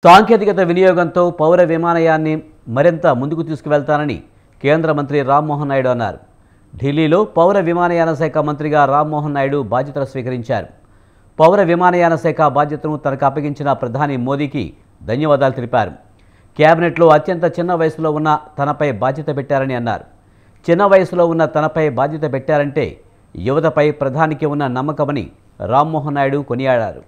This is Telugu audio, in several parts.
సాంకేతికత వినియోగంతో పౌర విమానయాన్ని మరింత ముందుకు తీసుకువెళ్తానని కేంద్ర మంత్రి రామ్మోహన్ నాయుడు అన్నారు. ఢిల్లీలో పౌర విమానయాన శాఖ మంత్రిగా రామ్మోహన్ నాయుడు బాధ్యతలు స్వీకరించారు. పౌర విమానయాన శాఖ బాధ్యతను తనకు అప్పగించిన ప్రధాని మోదీకి ధన్యవాదాలు తెలిపారు. కేబినెట్లో అత్యంత చిన్న వయసులో ఉన్న తనపై బాధ్యత పెట్టారని అన్నారు. చిన్న వయసులో ఉన్న తనపై బాధ్యత పెట్టారంటే యువతపై ప్రధానికి ఉన్న నమ్మకమని రామ్మోహన్ నాయుడు కొనియాడారు.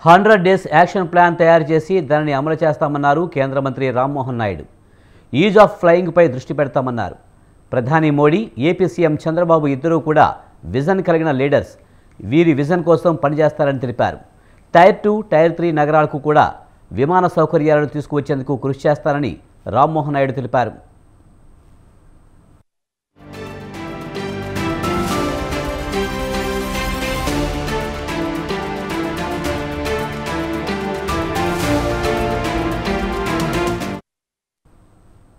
$100 డేస్ యాక్షన్ ప్లాన్ తయారు చేసి దానిని అమలు చేస్తామన్నారు కేంద్ర మంత్రి రామ్మోహన్ నాయుడు. ఈజ్ ఆఫ్ ఫ్లయింగ్పై దృష్టి పెడతామన్నారు. ప్రధాని మోడీ, ఏపీ సీఎం చంద్రబాబు ఇద్దరూ కూడా విజన్ కలిగిన లీడర్స్. వీరి విజన్ కోసం పనిచేస్తారని తెలిపారు. టైర్ 2, టైర్ 3 నగరాలకు కూడా విమాన సౌకర్యాలను తీసుకువచ్చేందుకు కృషి చేస్తారని రామ్మోహన్ నాయుడు తెలిపారు.